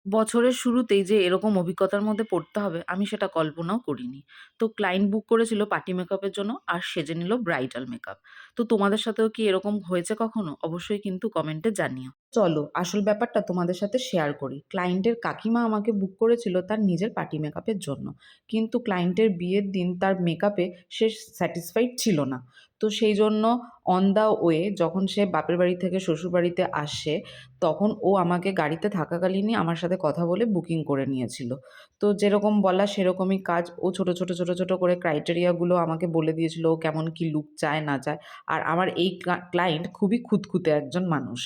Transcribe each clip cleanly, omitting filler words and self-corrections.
বছরের শুরুতেই যে এরকম অভিজ্ঞতার মধ্যে পড়তে হবে আমি সেটা কল্পনাও করিনি। তো ক্লায়েন্ট বুক করেছিল পার্টি মেকআপের জন্য আর সেজে নিল ব্রাইডাল মেকআপ। তো তোমাদের সাথেও কি এরকম হয়েছে কখনো? অবশ্যই কিন্তু কমেন্টে জানিও। চলো আসল ব্যাপারটা তোমাদের সাথে শেয়ার করি। ক্লায়েন্টের কাকিমা আমাকে বুক করেছিল তার নিজের পার্টি মেকআপের জন্য। কিন্তু ক্লায়েন্টের বিয়ের দিন তার মেকআপে সে স্যাটিসফাইড ছিল না। তো সেই জন্য অন দ্য ওয়ে যখন সে বাপের বাড়ি থেকে শ্বশুরবাড়িতে আসে, তখন ও আমাকে গাড়িতে থাকাকালীনই আমার সাথে কথা বলে বুকিং করে নিয়েছিল। তো যেরকম বলা সেরকমই কাজ। ও ছোট করে ক্রাইটেরিয়াগুলো আমাকে বলে দিয়েছিল ও কেমন কি লুক চায় না চায়। আর আমার এই ক্লায়েন্ট খুবই খুঁতখুঁতে একজন মানুষ।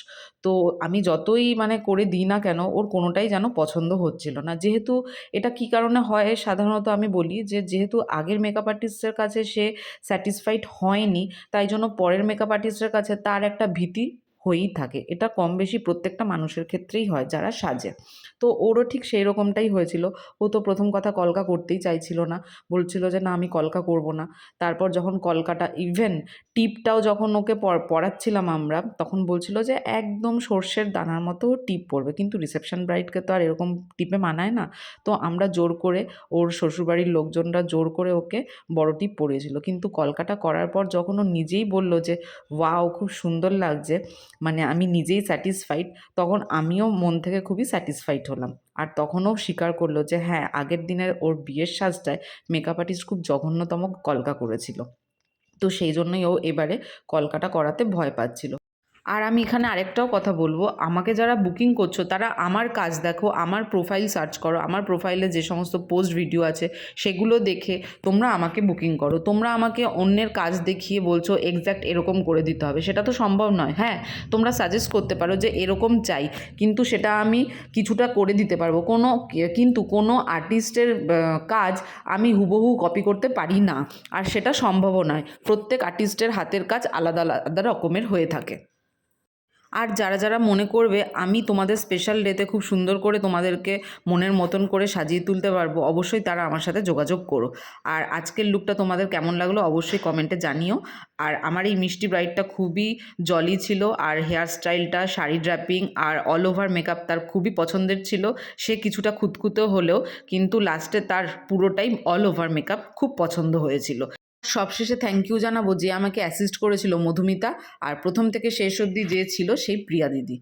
তো আমি যতই মানে করে দিই না কেন ওর কোনোটাই যেন পছন্দ হচ্ছিল না। যেহেতু এটা কী কারণে হয় সাধারণত আমি বলি যে, যেহেতু আগের মেকআপ আর্টিস্টের কাছে সে স্যাটিসফাইড হয়নি, তাই জন্য পরের মেকআপ আর্টিস্টের কাছে তার একটা ভীতি হয়েই থাকে। এটা কম বেশি প্রত্যেকটা মানুষের ক্ষেত্রেই হয় যারা সাজে। তো ওরও ঠিক সেই রকমটাই হয়েছিল। ও তো প্রথম কথা কলকা করতেই চাইছিল না। বলছিল যে, "না আমি কলকা করব না।" তারপর যখন কলকাটা ইভেন টিপটাও যখন ওকে পরাচ্ছিলাম আমরা, তখন বলছিল যে একদম সর্ষের দানার মতো টিপ পড়বে। কিন্তু রিসেপশন ব্রাইডকে তো আর এরকম টিপে মানায় না। তো আমরা জোর করে ওর শ্বশুরবাড়ির লোকজনরা জোর করে ওকে বড় টিপ পরিয়েছিল। কিন্তু কলকাটা করার পর যখন ও নিজেই বলল যে, "ওয়াও! খুব সুন্দর লাগছে।" মানে আমি নিজেই স্যাটিসফাইড, তখন আমিও মন থেকে খুবই স্যাটিসফাইড হলাম। আর তখন ও স্বীকার করল যে হ্যাঁ, আগের দিনের ওর বিয়ের সাজটায় মেকআপ আর্টিস্ট খুব জঘন্যতম কলকা করেছিল। তো সেই জন্যই ও এবারে কলকাটা করাতে ভয় পাচ্ছিল। আর আমি এখানে আরেকটাও কথা বলবো, আমাকে যারা বুকিং করছো তারা আমার কাজ দেখো, আমার প্রোফাইল সার্চ করো, আমার প্রোফাইলে যে সমস্ত পোস্ট ভিডিও আছে সেগুলো দেখে তোমরা আমাকে বুকিং করো। তোমরা আমাকে অন্যের কাজ দেখিয়ে বলছো এক্স্যাক্ট এরকম করে দিতে হবে, সেটা তো সম্ভব নয়। হ্যাঁ, তোমরা সাজেস্ট করতে পারো যে এরকম চাই, কিন্তু সেটা আমি কিছুটা করে দিতে পারবো। কিন্তু কোনো আর্টিস্টের কাজ আমি হুবহু কপি করতে পারি না, আর সেটা সম্ভবও নয়। প্রত্যেক আর্টিস্টের হাতের কাজ আলাদা আলাদা রকমের হয়ে থাকে। আর যারা মনে করবে আমি তোমাদের স্পেশাল ডেতে খুব সুন্দর করে তোমাদেরকে মনের মতন করে সাজিয়ে তুলতে পারবো, অবশ্যই তারা আমার সাথে যোগাযোগ করো। আর আজকের লুকটা তোমাদের কেমন লাগলো অবশ্যই কমেন্টে জানিও। আর আমার এই মিষ্টি ব্রাইডটা খুবই জলি ছিল, আর হেয়ার স্টাইলটা, শাড়ি ড্র্যাপিং আর অল ওভার মেকআপ তার খুবই পছন্দের ছিল। সে কিছুটা খুঁতখুঁতে হলেও কিন্তু লাস্টে তার পুরোটাই অল ওভার মেকআপ খুব পছন্দ হয়েছিল। সবশেষে থ্যাংক ইউ জানাবো যে আমাকে অ্যাসিস্ট করেছিল মধুমিতা, আর প্রথম থেকে শেষ অবধি যে ছিল সেই প্রিয়া দিদি।